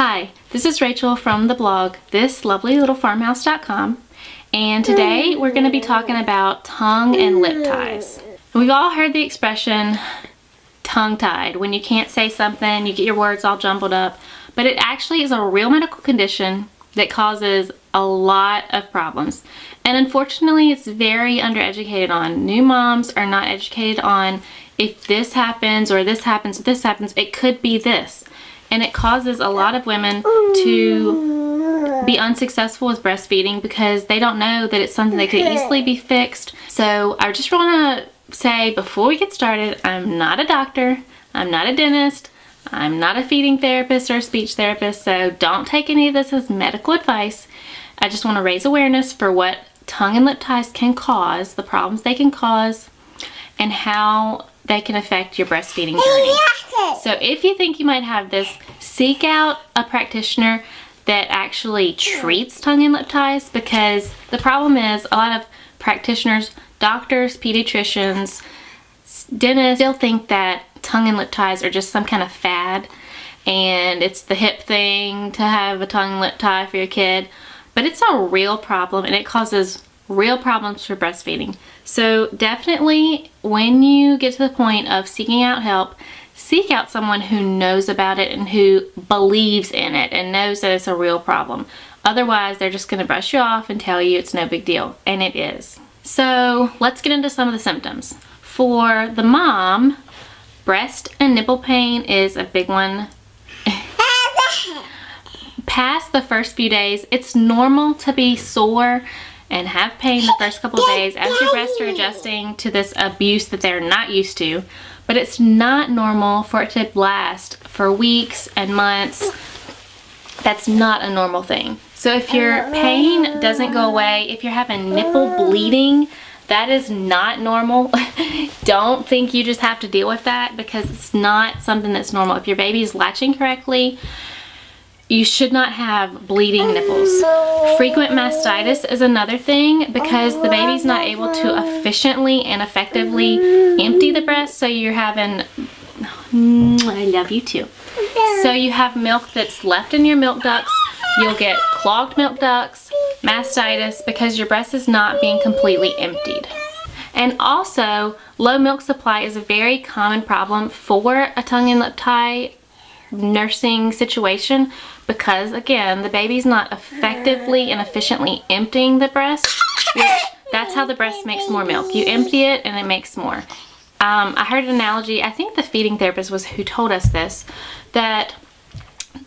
Hi, this is Rachel from the blog thislovelylittle.farmhouse.com, and today we're going to be talking about tongue and lip ties. We've all heard the expression tongue-tied, when you can't say something, you get your words all jumbled up, but it actually is a real medical condition that causes a lot of problems. And unfortunately, it's very undereducated on. New moms are not educated on if this happens or this happens or this happens, it could be this. And it causes a lot of women to be unsuccessful with breastfeeding because they don't know that it's something that could easily be fixed. So I just want to say before we get started, I'm not a doctor, I'm not a dentist, I'm not a feeding therapist or a speech therapist, so don't take any of this as medical advice. I just want to raise awareness for what tongue and lip ties can cause, the problems they can cause, and how they can affect your breastfeeding journey. So if you think you might have this, seek out a practitioner that actually treats tongue and lip ties, because the problem is a lot of practitioners, doctors, pediatricians, dentists still think that tongue and lip ties are just some kind of fad and it's the hip thing to have a tongue and lip tie for your kid. But it's a real problem and it causes real problems for breastfeeding. So definitely when you get to the point of seeking out help, seek out someone who knows about it and who believes in it and knows that it's a real problem. Otherwise, they're just going to brush you off and tell you it's no big deal, and it is. So let's get into some of the symptoms. For the mom, breast and nipple pain is a big one. Past the first few days, it's normal to be sore and have pain the first couple of days as your breasts are adjusting to this abuse that they're not used to. But it's not normal for it to last for weeks and months. That's not a normal thing. So if your pain doesn't go away, if you're having nipple bleeding, that is not normal. Don't think you just have to deal with that, because it's not something that's normal. If your baby is latching correctly, you should not have bleeding nipples. Frequent mastitis is another thing, because the baby's not able to efficiently and effectively empty the breast, so you're having, I love you too. So you have milk that's left in your milk ducts, you'll get clogged milk ducts, mastitis, because your breast is not being completely emptied. And also, low milk supply is a very common problem for a tongue and lip tie nursing situation, because again, the baby's not effectively and efficiently emptying the breast, which that's how the breast makes more milk. You empty it and it makes more. I heard an analogy, I think the feeding therapist was who told us this, that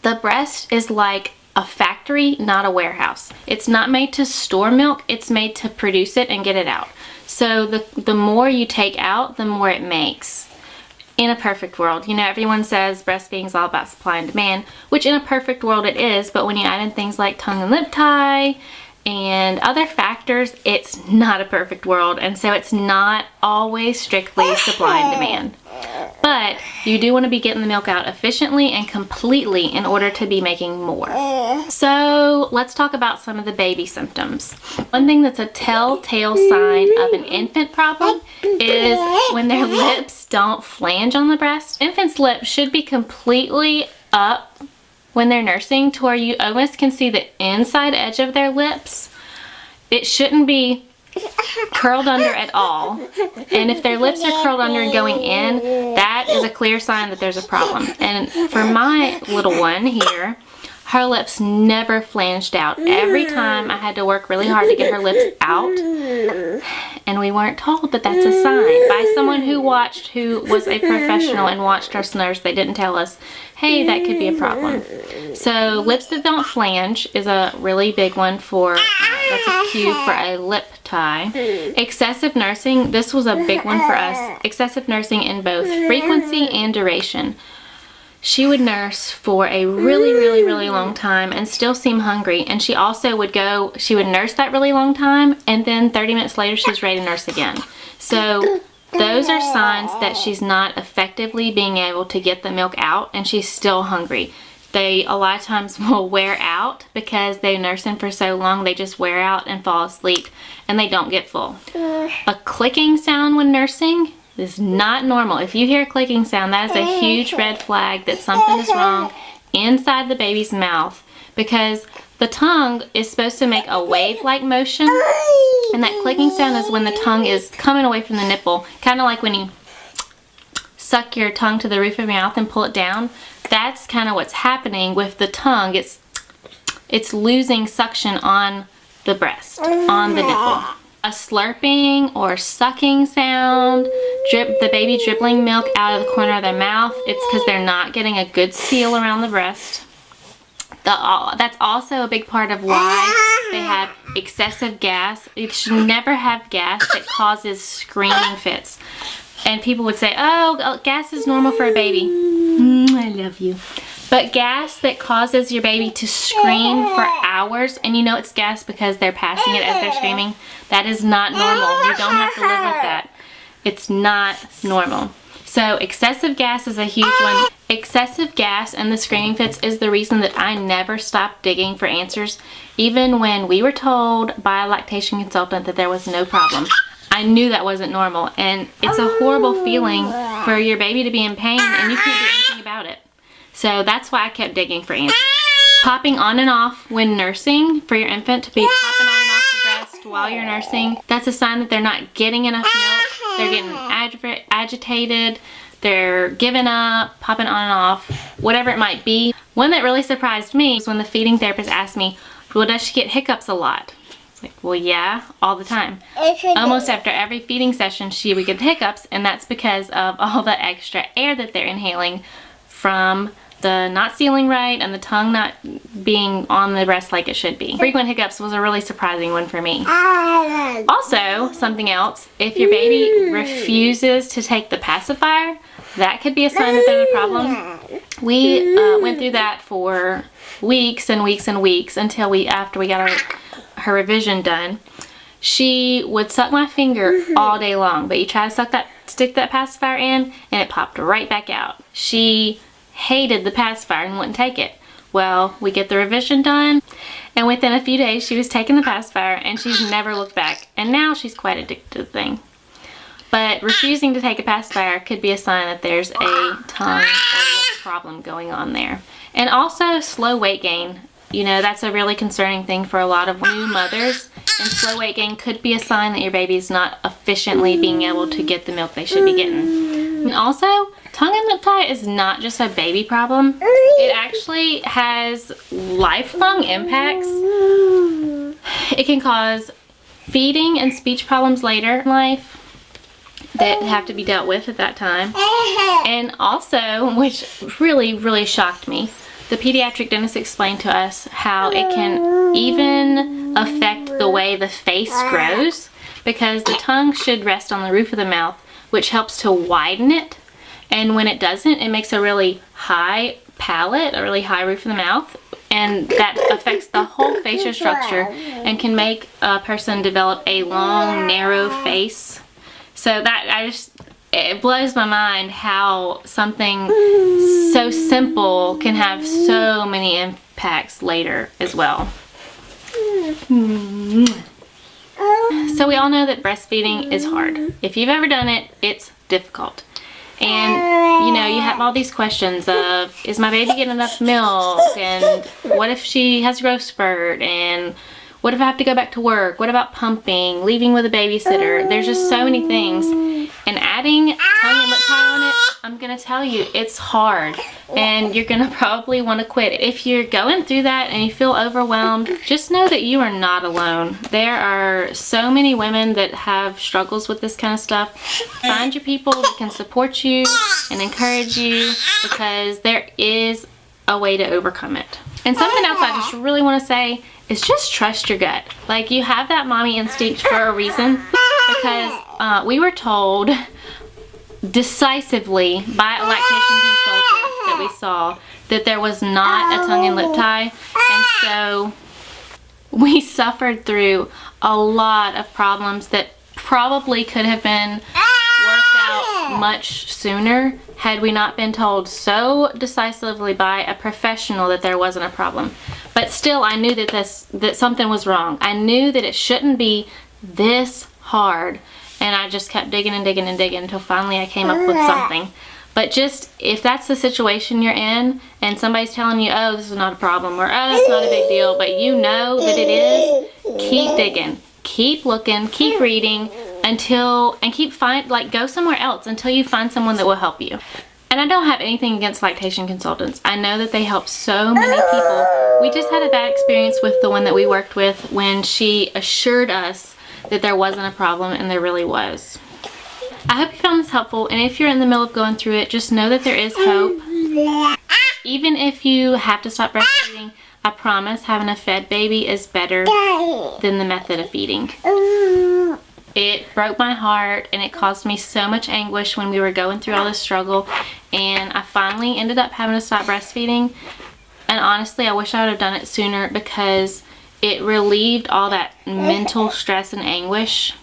the breast is like a factory, not a warehouse. It's not made to store milk, it's made to produce it and get it out. So the more you take out, the more it makes. In a perfect world, you know, everyone says breastfeeding is all about supply and demand, which in a perfect world it is, but when you add in things like tongue and lip tie and other factors, it's not a perfect world, and so it's not always strictly supply and demand. But you do want to be getting the milk out efficiently and completely in order to be making more. So let's talk about some of the baby symptoms. One thing that's a telltale sign of an infant problem is when their lips don't flange on the breast. Infants' lips should be completely up when they're nursing to where you almost can see the inside edge of their lips. It shouldn't be curled under at all, and if their lips are curled under and going in, that is a clear sign that there's a problem. And for my little one here, her lips never flanged out. Every time I had to work really hard to get her lips out, and we weren't told that that's a sign by someone who was a professional and watched us nurse. They didn't tell us, hey, that could be a problem. So lips that don't flange is a really big one for, that's a cue for a lip tie. Excessive nursing, this was a big one for us. Excessive nursing in both frequency and duration. She would nurse for a really long time and still seem hungry, and she also would nurse that really long time, and then 30 minutes later she was ready to nurse again. So those are signs that she's not effectively being able to get the milk out and she's still hungry. They a lot of times will wear out because they're nursing for so long, they just wear out and fall asleep and they don't get full. A clicking sound when nursing is not normal. If you hear a clicking sound, that is a huge red flag that something is wrong inside the baby's mouth, because the tongue is supposed to make a wave-like motion, and that clicking sound is when the tongue is coming away from the nipple, kind of like when you suck your tongue to the roof of your mouth and pull it down. That's kind of what's happening with the tongue. It's losing suction on the breast, on the nipple. A slurping or sucking sound, the baby dribbling milk out of the corner of their mouth, it's because they're not getting a good seal around the breast. That's also a big part of why they have excessive gas. You should never have gas that causes screaming fits. And people would say, oh, gas is normal for a baby. I love you. But gas that causes your baby to scream for hours, and you know it's gas because they're passing it as they're screaming, that is not normal. You don't have to live with that. It's not normal. So excessive gas is a huge one. Excessive gas and the screaming fits is the reason that I never stopped digging for answers, even when we were told by a lactation consultant that there was no problem. I knew that wasn't normal, and it's a horrible feeling for your baby to be in pain and you can't do anything about it. So that's why I kept digging for answers. Popping on and off when nursing, for your infant to be popping on and off the breast while you're nursing, that's a sign that they're not getting enough milk. They're getting agitated, they're giving up, popping on and off, whatever it might be. One that really surprised me was when the feeding therapist asked me, well, does she get hiccups a lot? Like, well, yeah, all the time. Almost after every feeding session, she would get hiccups, and that's because of all the extra air that they're inhaling from the not sealing right and the tongue not being on the breast like it should be. Frequent hiccups was a really surprising one for me. Also, something else, if your baby refuses to take the pacifier, that could be a sign that there's a problem. We went through that for weeks and weeks and weeks until after we got her revision done. She would suck my finger all day long, but you try to stick that pacifier in and it popped right back out. She hated the pacifier and wouldn't take it. Well, we get the revision done, and within a few days she was taking the pacifier and she's never looked back, and now she's quite addicted to the thing. But refusing to take a pacifier could be a sign that there's a tongue or lip problem going on there. And also slow weight gain. You know, that's a really concerning thing for a lot of new mothers, and slow weight gain could be a sign that your baby's not efficiently being able to get the milk they should be getting. And also, tongue and lip tie is not just a baby problem. It actually has lifelong impacts. It can cause feeding and speech problems later in life that have to be dealt with at that time. And also, which really, really shocked me, the pediatric dentist explained to us how it can even affect the way the face grows, because the tongue should rest on the roof of the mouth, which helps to widen it. And when it doesn't, it makes a really high palate, a really high roof of the mouth, and that affects the whole facial structure and can make a person develop a long, narrow face. So that it blows my mind how something so simple can have so many impacts later as well. So we all know that breastfeeding is hard. If you've ever done it, it's difficult. And you know, you have all these questions of, is my baby getting enough milk? And what if she has growth spurt? And what if I have to go back to work? What about pumping, leaving with a babysitter? There's just so many things. And adding tongue and lip tie on it, I'm gonna tell you, it's hard. And you're gonna probably wanna quit. If you're going through that and you feel overwhelmed, just know that you are not alone. There are so many women that have struggles with this kind of stuff. Find your people that can support you and encourage you, because there is a way to overcome it. And something else I just really wanna say is just trust your gut. Like, you have that mommy instinct for a reason, because we were told decisively by a lactation consultant that we saw that there was not a tongue and lip tie, and so we suffered through a lot of problems that probably could have been worked out much sooner had we not been told so decisively by a professional that there wasn't a problem. But still, I knew that something was wrong. I knew that it shouldn't be this hard, and I just kept digging and digging and digging until finally I came up with something. But just, if that's the situation you're in and somebody's telling you, oh, this is not a problem, or oh, it's not a big deal, but you know that it is, keep digging, keep looking, keep reading until, and go somewhere else until you find someone that will help you. And I don't have anything against lactation consultants. I know that they help so many people. We just had a bad experience with the one that we worked with when she assured us that there wasn't a problem, and there really was. I hope you found this helpful, and if you're in the middle of going through it, just know that there is hope. Even if you have to stop breastfeeding, I promise having a fed baby is better than the method of feeding. It broke my heart, and it caused me so much anguish when we were going through all this struggle, and I finally ended up having to stop breastfeeding. And honestly, I wish I would have done it sooner, because it relieved all that mental stress and anguish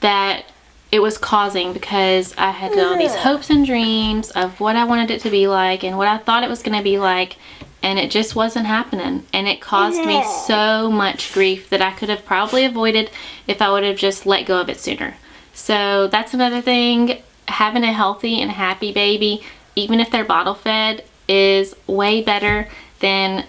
that it was causing, because I had all these hopes and dreams of what I wanted it to be like and what I thought it was going to be like, and it just wasn't happening. And it caused me so much grief that I could have probably avoided if I would have just let go of it sooner. So that's another thing. Having a healthy and happy baby, even if they're bottle fed, is way better than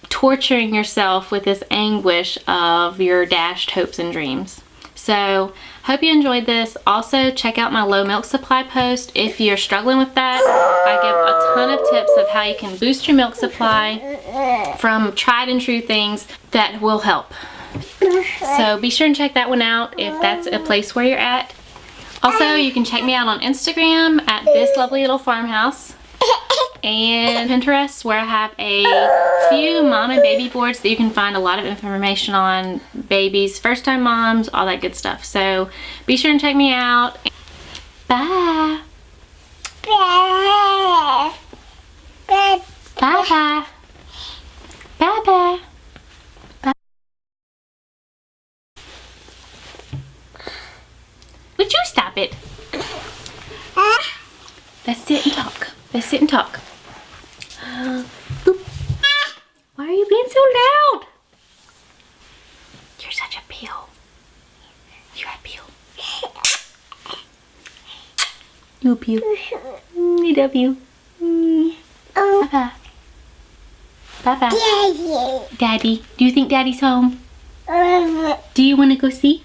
torturing yourself with this anguish of your dashed hopes and dreams. So hope you enjoyed this. Also, check out my low milk supply post if you're struggling with that. I give a ton of tips of how you can boost your milk supply from tried and true things that will help. So be sure and check that one out if that's a place where you're at. Also, you can check me out on Instagram at This Lovely Little Farmhouse, and Pinterest, where I have a few mom and baby boards that you can find a lot of information on babies, first time moms, all that good stuff. So be sure and check me out. Bye. Bye bye. Bye bye. Bye. Would you stop it? Let's sit and talk. Let's sit and talk. Boop. Why are you being so loud? You're such a pill. You're a pill. You a pill. I love you. Bye-bye. Bye-bye. Daddy. Do you think Daddy's home? Do you want to go see?